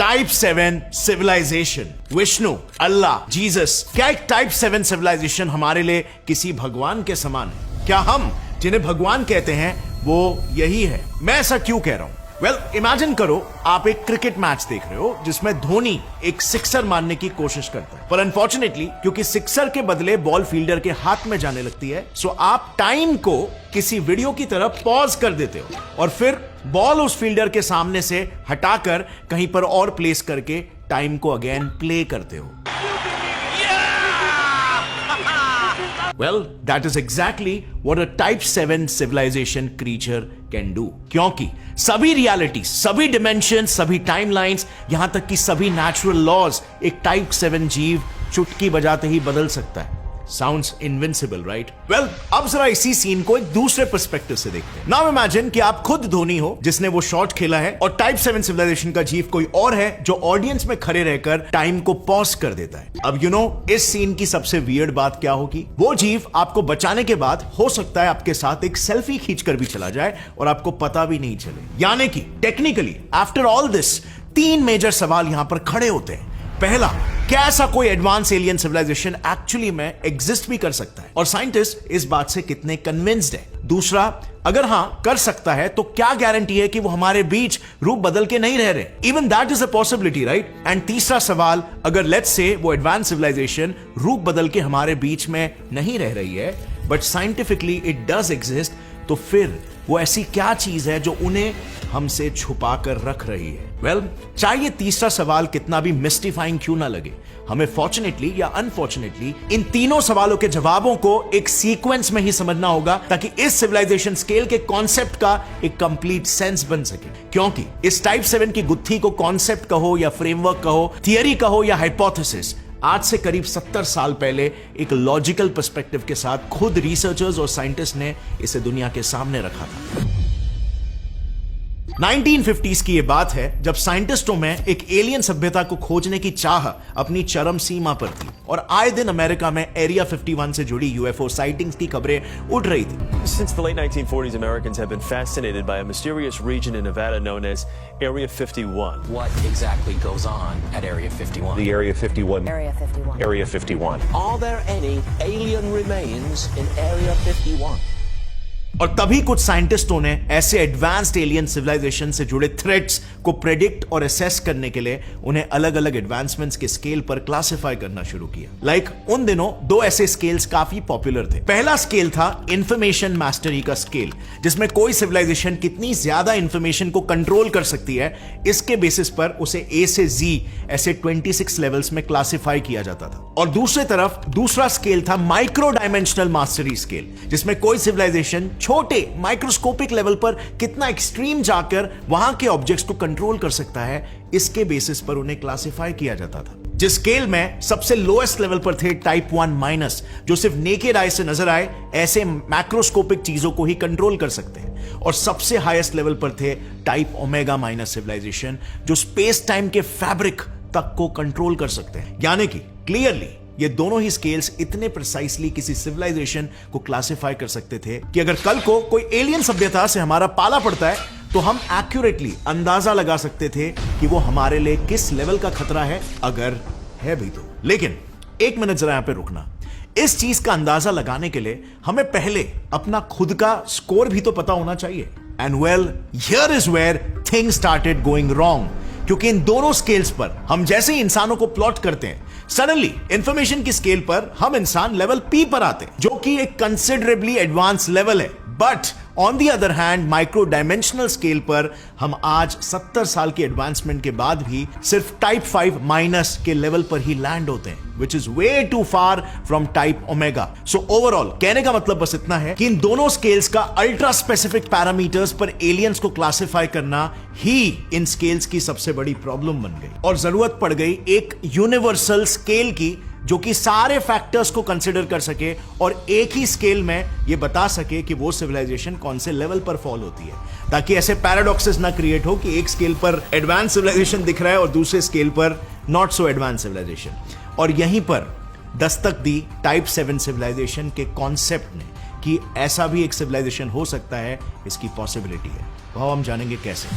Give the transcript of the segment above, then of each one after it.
Type 7 civilization. Vishnu, अल्लाह, Jesus, क्या एक टाइप 7 सिविलाइजेशन हमारे लिए किसी भगवान के समान है? क्या हम जिन्हें भगवान कहते हैं वो यही है? मैं ऐसा क्यों कह रहा हूं? वेल, इमेजिन करो आप एक क्रिकेट मैच देख रहे हो जिसमें धोनी एक सिक्सर मारने की कोशिश करता है, पर अनफॉर्चुनेटली क्योंकि सिक्सर के बदले बॉल फील्डर के हाथ में जाने लगती है, सो आप टाइम को किसी वीडियो की तरह पॉज कर देते हो और फिर बॉल उस फील्डर के सामने से हटाकर कहीं पर और प्लेस करके टाइम को अगेन प्ले करते हो। Well, that is exactly what a Type 7 civilization creature can do. क्योंकि सभी रियलिटी, सभी डिमेंशन, सभी टाइमलाइंस, यहां तक कि सभी नेचुरल लॉज एक टाइप 7 जीव चुटकी बजाते ही बदल सकता है। Sounds invincible, right? Well, अब जरा इसी सीन को एक दूसरे पर्सपेक्टिव से देखते हैं। Now imagine कि आप खुद धोनी हो जिसने वो शॉट खेला है और टाइप 7 सिविलाइजेशन का जीव कोई और है जो ऑडियंस में खड़े रहकर टाइम को पॉज कर देता है। अब इस सीन की सबसे वियर्ड बात क्या होगी? वो जीव आपको बचाने के बाद हो सकता है आपके साथ एक सेल्फी खींचकर भी चला जाए और आपको पता भी नहीं चले। यानी कि technically after all this 3 major सवाल यहां पर खड़े होते हैं। पहला, क्या ऐसा कोई एडवांस एलियन सिविलाइजेशन एक्चुअली में एग्जिस्ट भी कर सकता है और साइंटिस्ट इस बात से कितने कन्विंस्ड है? दूसरा, अगर हां कर सकता है तो क्या गारंटी है कि वो हमारे बीच रूप बदल के नहीं रह रहे? Even that is a possibility, right? And तीसरा सवाल, अगर लेट्स से वो एडवांस सिविलाइजेशन रूप बदल के हमारे बीच में नहीं रह रही है but scientifically it does exist, तो फिर वो ऐसी क्या चीज है जो उन्हें हमसे छुपा कर रख रही है? वेल, चाहे तीसरा सवाल कितना भी मिस्टिफाइंग क्यों ना लगे, हमें फॉर्चुनेटली या अनफॉर्चुनेटली इन तीनों सवालों के जवाबों को एक सीक्वेंस में ही समझना होगा ताकि इस सिविलाइजेशन स्केल के कॉन्सेप्ट का एक कंप्लीट सेंस बन सके। क्योंकि इस टाइप 7 की गुत्थी को कॉन्सेप्ट कहो या फ्रेमवर्क कहो, थियरी कहो या हाइपोथेसिस, आज से करीब 70 साल पहले एक लॉजिकल पर्सपेक्टिव के साथ खुद रिसर्चर्स और साइंटिस्ट ने इसे दुनिया के सामने रखा था। 1950s की यह बात है जब साइंटिस्टों में एक एलियन सभ्यता को खोजने की चाह अपनी चरम सीमा पर थी और आए दिन अमेरिका में एरिया 51 से जुड़ी यूएफओ साइटिंग्स की खबरें उड़ रही थी। Since the late 1940s, Americans have been fascinated by a mysterious region in Nevada known as Area 51. What exactly goes on at Area 51? The Area 51. Area 51. Area 51. Are there any alien remains in Area 51? और तभी कुछ साइंटिस्टों ने ऐसे advanced alien civilisation से जुड़े threats को predict और assess करने के लिए उन्हें अलग अलग एडवांसमेंट्स के स्केल पर क्लासिफाई करना शुरू किया। उन दिनों 2 ऐसे स्केल्स काफी पॉपुलर थे। पहला स्केल था इंफॉर्मेशन मास्टरी का स्केल, जिसमें कोई सिविलाइजेशन कितनी ज्यादा इंफॉर्मेशन को कंट्रोल कर सकती है इसके बेसिस पर उसे A से Z ऐसे 26 लेवल्स में क्लासिफाई किया जाता था। और दूसरी तरफ दूसरा स्केल था माइक्रो डायमेंशनल मास्टरी स्केल, जिसमें कोई सिविलाइजेशन छोटे माइक्रोस्कोपिक लेवल पर कितना एक्सट्रीम जाकर वहां के ऑब्जेक्ट्स को कंट्रोल कर सकता है इसके बेसिस पर उन्हें क्लासिफाई किया जाता था। जिस स्केल में सबसे लोएस्ट लेवल पर थे टाइप 1 माइनस, जो सिर्फ नेकेड आई से नजर आए ऐसे मैक्रोस्कोपिक चीजों को ही कंट्रोल कर सकते हैं, और सबसे हाईएस्ट लेवल पर थे टाइप ओमेगा माइनस सिविलाइजेशन, जो स्पेस टाइम के फैब्रिक तक को कंट्रोल कर सकते हैं। यानी कि क्लियरली ये दोनों ही स्केल्स इतने प्रिसाइसली किसी सिविलाइजेशन को क्लासिफाई कर सकते थे कि अगर कल को कोई एलियन सभ्यता से हमारा पाला पड़ता है तो हम एक्यूरेटली अंदाजा लगा सकते थे कि वो हमारे लिए किस लेवल का खतरा है, अगर है भी तो। लेकिन एक मिनट जरा यहां पे रुकना। इस चीज का अंदाजा लगाने के लिए हमें पहले अपना खुद का स्कोर भी तो पता होना चाहिए। And well, here is where things started going wrong, क्योंकि इन दोनों स्केल्स पर हम जैसे ही इंसानों को प्लॉट करते हैं, सडनली इंफॉर्मेशन की स्केल पर हम इंसान लेवल P पर आते हैं, जो कि एक कंसिडरेबली एडवांस लेवल है। But on the other hand micro dimensional scale पर हम आज 70 साल की एडवांसमेंट के बाद भी सिर्फ टाइप 5 माइनस के लेवल पर ही लैंड होते हैं, which is way too far from type omega. So overall कहने का मतलब बस इतना है कि इन दोनों स्केल्स का अल्ट्रा स्पेसिफिक पैरामीटर्स पर एलियंस को क्लासिफाई करना ही इन स्केल्स की सबसे बड़ी प्रॉब्लम बन गई, और जरूरत पड़ गई एक यूनिवर्सल स्केल की जो कि सारे फैक्टर्स को कंसिडर कर सके और एक ही स्केल में यह बता सके कि वो सिविलाइजेशन कौन से लेवल पर फॉल होती है, ताकि ऐसे पैराडॉक्सेस ना क्रिएट हो कि एक स्केल पर एडवांस सिविलाइजेशन दिख रहा है और दूसरे स्केल पर नॉट सो एडवांस सिविलाइजेशन। और यहीं पर दस्तक दी टाइप 7 सिविलाइजेशन के कॉन्सेप्ट ने कि ऐसा भी एक सिविलाइजेशन हो सकता है, इसकी पॉसिबिलिटी है। वो हम जानेंगे कैसे।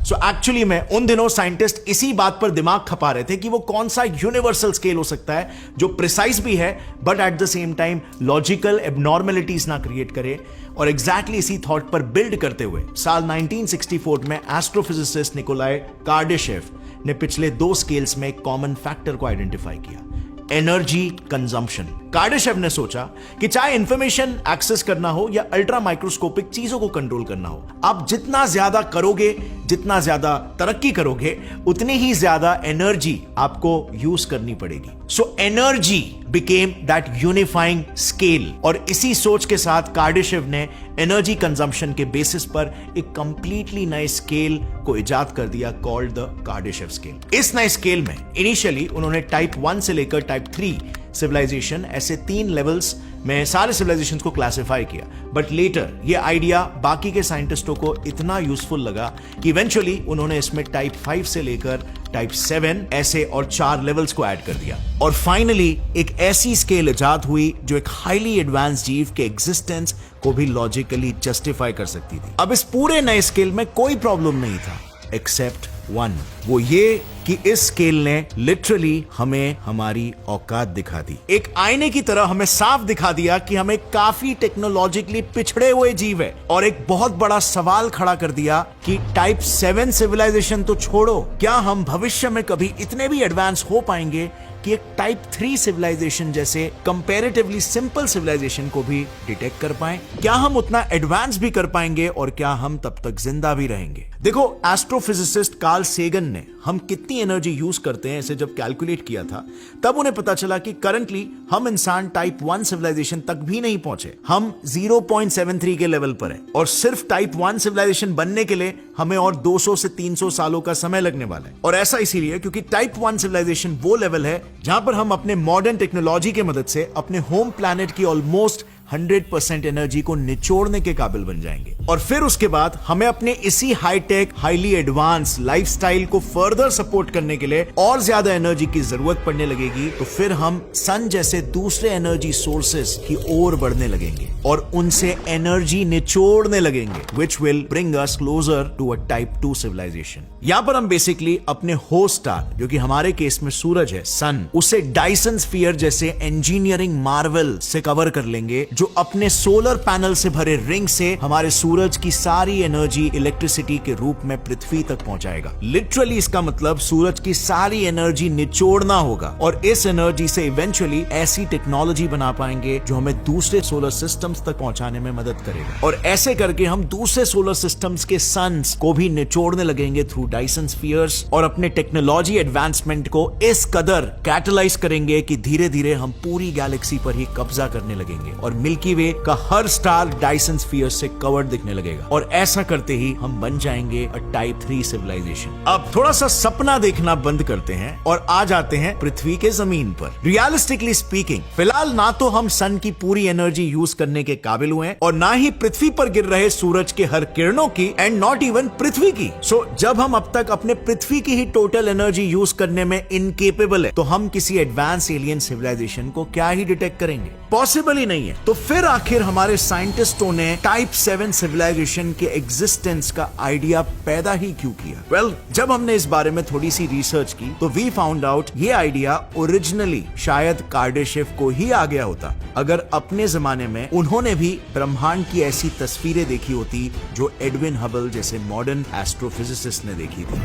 सो एक्चुअली में उन दिनों साइंटिस्ट इसी बात पर दिमाग खपा रहे थे कि वो कौन सा यूनिवर्सल स्केल हो सकता है जो प्रिसाइज भी है but at the same time logical abnormalities ना क्रिएट करे। और एग्जैक्टली इसी थॉट पर बिल्ड करते हुए साल 1964 में एस्ट्रोफिजिसिस्ट निकोलाई कार्डाशेव ने पिछले 2 स्केल्स में एक कॉमन फैक्टर को आइडेंटिफाई किया, एनर्जी कंजम्पशन। कार्डाशेव ने सोचा कि चाहे इंफॉर्मेशन एक्सेस करना हो या अल्ट्रा माइक्रोस्कोपिक चीजों को कंट्रोल करना हो, आप जितना ज्यादा करोगे, जितना ज्यादा तरक्की करोगे, उतनी ही ज्यादा एनर्जी आपको यूज करनी पड़ेगी। So energy became that unifying scale. और इसी सोच के साथ कार्डाशेव ने एनर्जी कंजम्पशन के बेसिस पर एक कंप्लीटली नए स्केल को इजाद कर दिया कॉल्ड द कार्डाशेव स्केल। इस नए स्केल में इनिशियली उन्होंने टाइप 1 से लेकर टाइप 3 सिविलाइजेशन, ऐसे 3 लेवल्स में सारे सिविलाइजेशन को क्लासिफाई किया। बट लेटर ये आइडिया बाकी के साइंटिस्टों को इतना यूजफुल लगा कि इवेंचुअली उन्होंने इसमें टाइप 5 से लेकर टाइप 7 ऐसे और 4 लेवल्स को ऐड कर दिया। और फाइनली एक ऐसी स्केल इजाद हुई जो एक हाईली एडवांस जीव के एग्जिस्टेंस को भी लॉजिकली जस्टिफाई कर सकती थी। अब इस पूरे नए स्केल में कोई प्रॉब्लम नहीं था एक्सेप्ट वन, वो ये कि इस स्केल ने लिटरली हमें हमारी औकात दिखा दी। एक आईने की तरह हमें साफ दिखा दिया कि हमें काफी टेक्नोलॉजिकली पिछड़े हुए जीव है। और एक बहुत बड़ा सवाल खड़ा कर दिया कि टाइप 7 सिविलाइजेशन तो छोड़ो, क्या हम भविष्य में कभी इतने भी एडवांस हो पाएंगे कि एक टाइप 3 सिविलाइजेशन जैसे कंपैरेटिवली सिंपल सिविलाइजेशन को भी डिटेक्ट कर पाए? क्या हम उतना एडवांस भी कर पाएंगे और क्या हम तब तक जिंदा भी रहेंगे? देखो, एस्ट्रोफिजिसिस्ट कार्ल सेगन ने हम कितनी एनर्जी यूज करते हैं इसे जब कैलकुलेट किया था, तब उन्हें पता चला कि करंटली हम इंसान टाइप 1 सिविलाइजेशन तक भी नहीं पहुंचे। हम 0.73 के लेवल पर हैं और सिर्फ टाइप 1 सिविलाइजेशन बनने के लिए हमें और 200 से 300 सालों का समय लगने वाला है। और ऐसा इसीलिए क्योंकि टाइप 1 सिविलाइजेशन वो लेवल है जहां पर हम अपने मॉडर्न टेक्नोलॉजी की मदद से अपने होम प्लैनेट की ऑलमोस्ट 100% एनर्जी को निचोड़ने के काबिल बन जाएंगे। और फिर उसके बाद हमें अपने इसी हाईटेक, हाईली एडवांस लाइफस्टाइल को फर्दर सपोर्ट करने के लिए और ज्यादा एनर्जी की जरूरत पड़ने लगेगी। तो फिर हम सन जैसे दूसरे एनर्जी सोर्सेस की ओर बढ़ने लगेंगे और उनसे एनर्जी निचोड़ने लगेंगे, which will bring us closer to a type 2 civilization. यहां पर हम बेसिकली अपने होस्ट स्टार, जो कि हमारे केस में सूरज है, सन, उसे डायसन स्फीयर जैसे इंजीनियरिंग मार्वल से कवर कर लेंगे, जो अपने सोलर पैनल से भरे रिंग से हमारे सूरज की सारी एनर्जी इलेक्ट्रिसिटी के रूप में पृथ्वी तक पहुंचाएगा। लिटरली इसका मतलब सूरज की सारी एनर्जी निचोड़ना होगा और इस एनर्जी से इवेंचुअली ऐसी टेक्नोलॉजी बना पाएंगे जो हमें दूसरे सोलर सिस्टम्स तक पहुंचाने में मदद करेगा। और ऐसे करके हम दूसरे सोलर सिस्टम्स के सन्स को भी निचोड़ने लगेंगे थ्रू डायसन स्फीयर्स और अपने टेक्नोलॉजी एडवांसमेंट को इस कदर कैटलाइज करेंगे कि धीरे धीरे हम पूरी गैलेक्सी पर ही कब्जा करने लगेंगे और मिल्की वे का हर स्टार डायसन स्फीयर से कवर्ड दिखने लगेगा। और ऐसा करते ही हम बन जाएंगे अ टाइप 3 सिविलाइजेशन। अब थोड़ा सा सपना देखना बंद करते हैं और आ जाते हैं पृथ्वी के जमीन पर। रियलिस्टिकली स्पीकिंग, फिलहाल ना तो हम सन की पूरी एनर्जी यूज करने के काबिल हुए हैं और ना ही पृथ्वी पर गिर रहे सूरज के हर किरणों की, एंड नॉट इवन पृथ्वी की। सो जब हम अब तक अपने पृथ्वी की ही टोटल एनर्जी यूज करने में इनकेपेबल है, तो हम किसी एडवांस एलियन सिविलाइजेशन को क्या ही डिटेक्ट करेंगे? पॉसिबल ही नहीं है। तो फिर आखिर हमारे साइंटिस्टों ने टाइप 7 सिविलाइजेशन के एग्जिस्टेंस का आइडिया पैदा ही क्यों किया? वेल, जब हमने इस बारे में थोड़ी सी रिसर्च की तो वी फाउंड आउट ये आइडिया ओरिजिनली शायद कार्डाशेव को ही आ गया होता, अगर अपने जमाने में उन्होंने भी ब्रह्मांड की ऐसी तस्वीरें देखी होती जो एडविन हबल जैसे मॉडर्न एस्ट्रोफिजिसिस्ट ने देखी थी।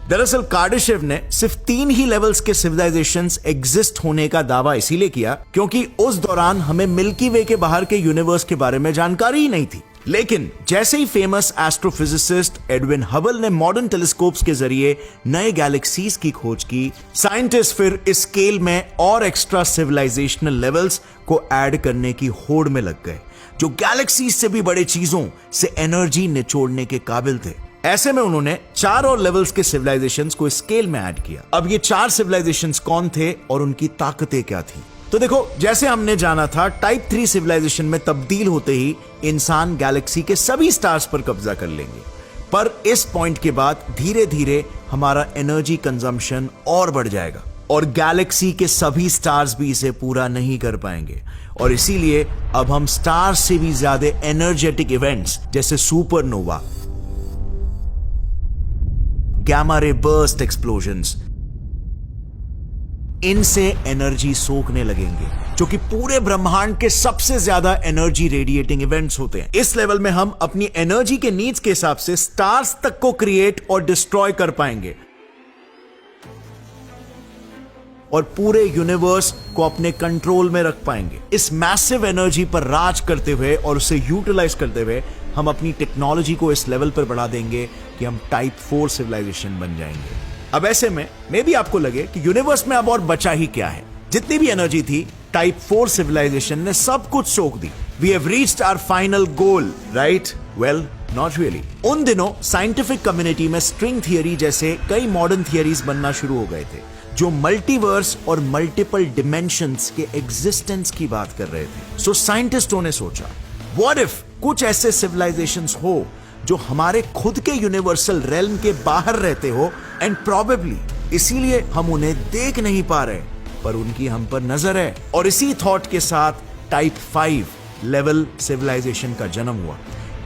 दरअसल कार्डाशेव ने सिर्फ 3 ही लेवल्स के सिविलाइजेशंस एग्जिस्ट होने का दावा इसीलिए किया क्योंकि उस दौरान हमें मिल्की वे के बाहर के यूनिवर्स के बारे में जानकारी ही नहीं थी। लेकिन जैसे ही फेमस एस्ट्रोफिजिसिस्ट एडविन हबल ने मॉडर्न टेलीस्कोप्स के जरिए नए गैलेक्सीज की खोज की, साइंटिस्ट फिर इस स्केल में और एक्स्ट्रा सिविलाइजेशनल लेवल्स को ऐड करने की होड़ में लग गए, जो गैलेक्सीज से भी बड़े चीजों से एनर्जी निचोड़ने के काबिल थे। ऐसे में उन्होंने 4 और लेवल्स के सिविलाइजेशंस को स्केल में ऐड किया। अब ये 4 सिविलाइजेशंस कौन थे और उनकी ताकतें क्या थी? तो देखो, जैसे हमने जाना था, टाइप 3 सिविलाइजेशन में तब्दील होते ही इंसान गैलेक्सी के सभी स्टार्स पर कब्जा कर लेंगे। पर इस पॉइंट के बाद धीरे धीरे हमारा एनर्जी कंजम्पशन और बढ़ जाएगा और गैलेक्सी के सभी स्टार्स भी इसे पूरा नहीं कर पाएंगे। और इसीलिए अब हम स्टार्स से भी ज्यादा एनर्जेटिक इवेंट्स जैसे supernova, gamma ray burst explosions, इनसे एनर्जी सोखने लगेंगे, जो कि पूरे ब्रह्मांड के सबसे ज्यादा एनर्जी रेडिएटिंग इवेंट्स होते हैं। इस लेवल में हम अपनी एनर्जी के नीड्स के हिसाब से स्टार्स तक को क्रिएट और डिस्ट्रॉय कर पाएंगे और पूरे यूनिवर्स को अपने कंट्रोल में रख पाएंगे। इस मैसिव एनर्जी पर राज करते हुए और उसे यूटिलाइज करते हुए हम अपनी टेक्नोलॉजी को इस लेवल पर बढ़ा देंगे कि हम टाइप 4 सिविलाइजेशन बन जाएंगे। अब ऐसे में मे भी आपको लगे कि यूनिवर्स में अब और बचा ही क्या है। जितनी भी एनर्जी थी टाइप 4 सिविलाइजेशन ने सब कुछ सोख दी। We have reached our final goal, right? Well, not really. उन दिनों साइंटिफिक कम्युनिटी में स्ट्रिंग थियरी जैसे कई मॉडर्न थियरीज बनना शुरू हो गए थे, जो मल्टीवर्स और मल्टीपल डिमेंशंस के एग्जिस्टेंस की बात कर रहे थे। सो साइंटिस्टों ने सोचा, व्हाट इफ कुछ ऐसे सिविलाइजेशंस हो जो हमारे खुद के यूनिवर्सल रेल्म के बाहर रहते हो, एंड प्रोबेबली इसीलिए हम उन्हें देख नहीं पा रहे, पर उनकी हम पर नजर है। और इसी थॉट के साथ टाइप 5 लेवल सिविलाइजेशन का जन्म हुआ।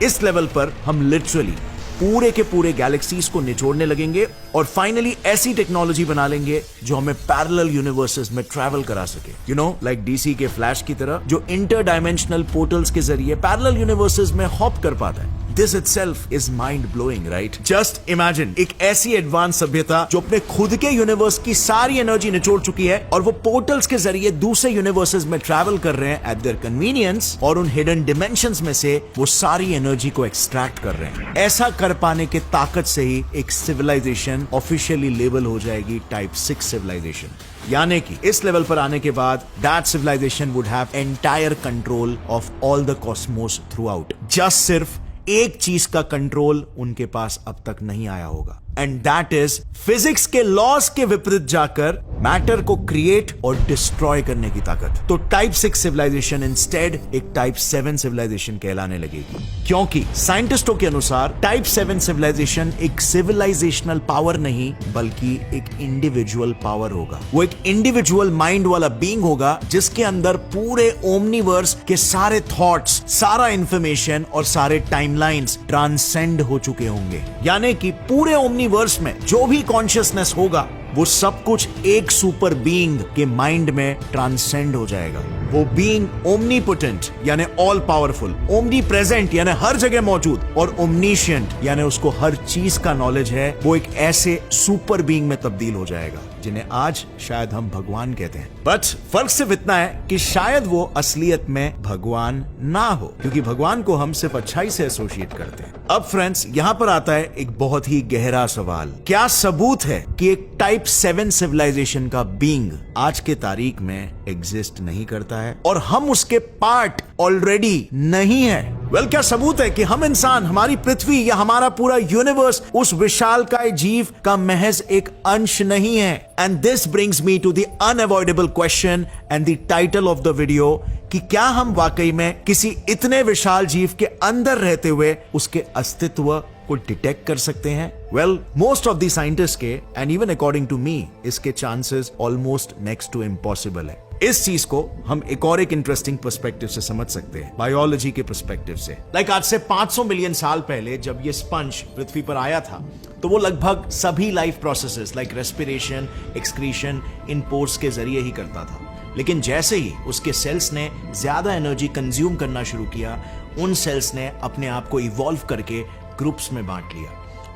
इस लेवल पर हम लिटरली पूरे के पूरे गैलेक्सीज को निचोड़ने लगेंगे और फाइनली ऐसी टेक्नोलॉजी बना लेंगे जो हमें पैरेलल यूनिवर्सेस में ट्रैवल करा सके। यू नो, लाइक डीसी के फ्लैश की तरह, जो इंटर डायमेंशनल पोर्टल्स के जरिए पैरेलल यूनिवर्सेस में हॉप कर पाता है। This itself is mind blowing, right? Just imagine एक ऐसी एडवांस सभ्यता जो अपने खुद के यूनिवर्स की सारी एनर्जी निचोड़ चुकी है और वो पोर्टल्स के जरिए दूसरे यूनिवर्सेस में ट्रैवल कर रहे हैं एट देयर कन्वीनियंस, और उन हिडन डिमेंशंस में से वो सारी एनर्जी को एक्सट्रैक्ट कर रहे हैं। ऐसा कर पाने के ताकत से ही एक सिविलाइजेशन ऑफिशियली लेबल हो जाएगी टाइप 6 सिविलाइजेशन। यानी कि इस लेवल पर आने के बाद that civilization would have entire control of all the cosmos throughout. Just सिर्फ एक चीज का कंट्रोल उनके पास अब तक नहीं आया होगा, एंड दैट इज फिजिक्स के लॉज के विपरीत जाकर मैटर को क्रिएट और डिस्ट्रॉय करने की ताकत। तो टाइप 6 सिविलाइजेशन इंस्टेड एक टाइप 7 सिविलाइजेशन कहलाने लगेगी, क्योंकि साइंटिस्टों के अनुसार टाइप 7 सिविलाइजेशन एक सिविलाइजेशनल पावर नहीं बल्कि एक इंडिविजुअल पावर होगा। वो एक इंडिविजुअल माइंड वाला बीइंग होगा जिसके अंदर पूरे ओमनीवर्स के सारे थॉट्स, सारा इंफॉर्मेशन और सारे टाइमलाइंस ट्रांसेंड हो चुके होंगे। यानी कि पूरे ओमनीवर्स में जो भी कॉन्शियसनेस होगा वो सब कुछ एक सुपर बीइंग के माइंड में ट्रांसेंड हो जाएगा। वो बीइंग ओमनीपोटेंट यानी ऑल पावरफुल, ओमनी प्रेजेंट यानी हर जगह मौजूद, और ओमनीशियंट यानी उसको हर चीज का नॉलेज है, वो एक ऐसे सुपर बीइंग में तब्दील हो जाएगा जिन्हें आज शायद हम भगवान कहते हैं। बट फर्क सिर्फ इतना है कि शायद वो असलियत में भगवान ना हो, क्योंकि भगवान को हम सिर्फ अच्छाई से एसोसिएट करते हैं। अब फ्रेंड्स, यहां पर आता है एक बहुत ही गहरा सवाल। क्या सबूत है कि एक टाइप 7 सिविलाइजेशन का बीइंग आज के तारीख में एग्जिस्ट नहीं करता है और हम उसके पार्ट ऑलरेडी नहीं है? वेल, क्या सबूत है कि हम इंसान, हमारी पृथ्वी या हमारा पूरा यूनिवर्स उस विशालकाय जीव का महज एक अंश नहीं है? And this brings me to the unavoidable question and the title of the video, कि क्या हम वाकई में किसी इतने विशाल जीव के अंदर रहते हुए उसके अस्तित्व को डिटेक्ट कर सकते हैं? Well, most of the scientist के and even according to me इसके chances almost next to impossible है। इस चीज को हम एक और एक इंटरेस्टिंग पर्सपेक्टिव से समझ सकते हैं, बायोलॉजी के पर्सपेक्टिव से। लाइक आज से 500 मिलियन साल पहले जब ये स्पंज पृथ्वी पर आया था, तो वो लगभग सभी life processes like respiration, excretion इन पोर्स के जरिए ही करता था। लेकिन जैसे ही उसके सेल्स ने ज्यादा एनर्जी कंज्यूम करना शुरू किया, उन सेल्स ने अपने आप को इवॉल्व करके ग्रुप्स में बांट लिया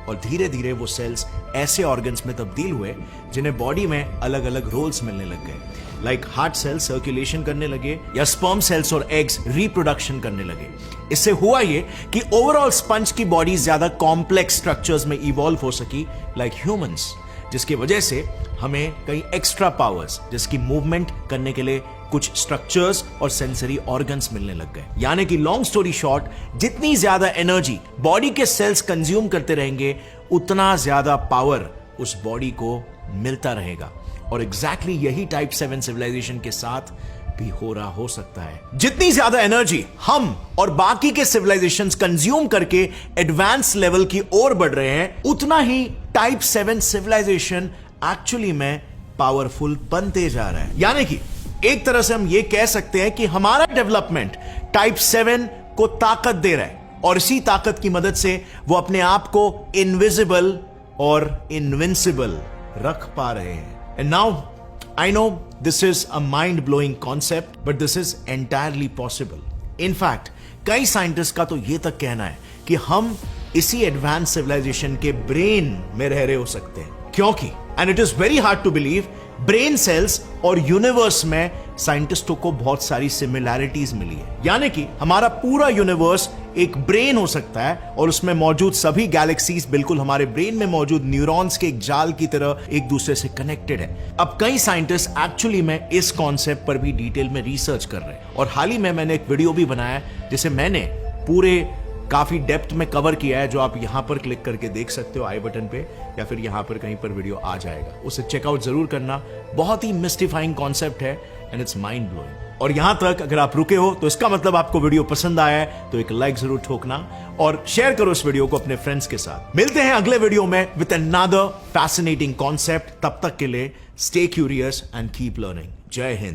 और धीरे धीरे वो सेल्स ऐसे ऑर्गन्स में तब्दील हुए जिन्हें बॉडी में अलग अलग रोल्स मिलने लग गए। लाइक हार्ट सेल्स सर्कुलेशन करने लगे या स्पर्म सेल्स और एग्स रिप्रोडक्शन करने लगे। इससे हुआ ये कि ओवरऑल स्पंज की बॉडी ज्यादा कॉम्प्लेक्स स्ट्रक्चर्स में इवॉल्व हो सकी लाइक ह्यूमंस, जिसकी वजह से हमें कई एक्स्ट्रा पावर्स, जिसकी मूवमेंट करने के लिए कुछ स्ट्रक्चर्स और सेंसरी ऑर्गन्स मिलने लग गए। यानी कि लॉन्ग स्टोरी शॉर्ट, जितनी ज्यादा एनर्जी बॉडी के सेल्स कंज्यूम करते रहेंगे उतना ज्यादा पावर उस बॉडी को मिलता रहेगा। और एग्जैक्टली यही टाइप 7 सिविलाइजेशन के साथ भी हो सकता है। जितनी ज्यादा एनर्जी हम और बाकी के सिविलाइजेशंस कंज्यूम करके एडवांस लेवल की ओर बढ़ रहे हैं, उतना ही टाइप 7 सिविलाइजेशन एक्चुअली में पावरफुल बनते जा रहा है। यानी कि एक तरह से हम ये कह सकते हैं कि हमारा डेवलपमेंट टाइप 7 को ताकत दे रहा है और इसी ताकत की मदद से वो अपने आप को इनविजिबल और इनविंसिबल रख पा रहे हैं। And now I know this is a mind-blowing concept, but this is entirely possible. In fact, कई साइंटिस्ट का तो ये तक कहना है कि हम इसी एडवांस सिविलाइजेशन के ब्रेन में रह रहे हो सकते हैं, क्योंकि and it is very hard to believe, brain cells और यूनिवर्स में साइंटिस्टों को बहुत सारी सिमिलैरिटीज मिली है। यानी कि हमारा पूरा यूनिवर्स एक ब्रेन हो सकता है और उसमें मौजूद सभी गैलेक्सीज बिल्कुल हमारे ब्रेन में मौजूद न्यूरॉन्स के एक जाल की तरह एक दूसरे से कनेक्टेड है। अब कई साइंटिस्ट एक्चुअली में इस कॉन्सेप्ट पर भी डिटेल में रिसर्च कर रहे हैं और हाल ही में मैंने एक वीडियो भी बनाया जिसे मैंने पूरे काफी डेप्थ में कवर किया है, जो आप यहां पर क्लिक करके देख सकते हो आई बटन पे, या फिर यहां पर कहीं पर वीडियो आ जाएगा, उसे चेकआउट जरूर करना। बहुत ही मिस्टिफाइंग कॉन्सेप्ट है एंड इट्स माइंड ब्लोइंग। और यहां तक अगर आप रुके हो तो इसका मतलब आपको वीडियो पसंद आया है, तो एक लाइक जरूर ठोकना और शेयर करो इस वीडियो को अपने फ्रेंड्स के साथ। मिलते हैं अगले वीडियो में विद अनदर फैसिनेटिंग कॉन्सेप्ट। तब तक के लिए stay curious and keep learning. जय हिंद।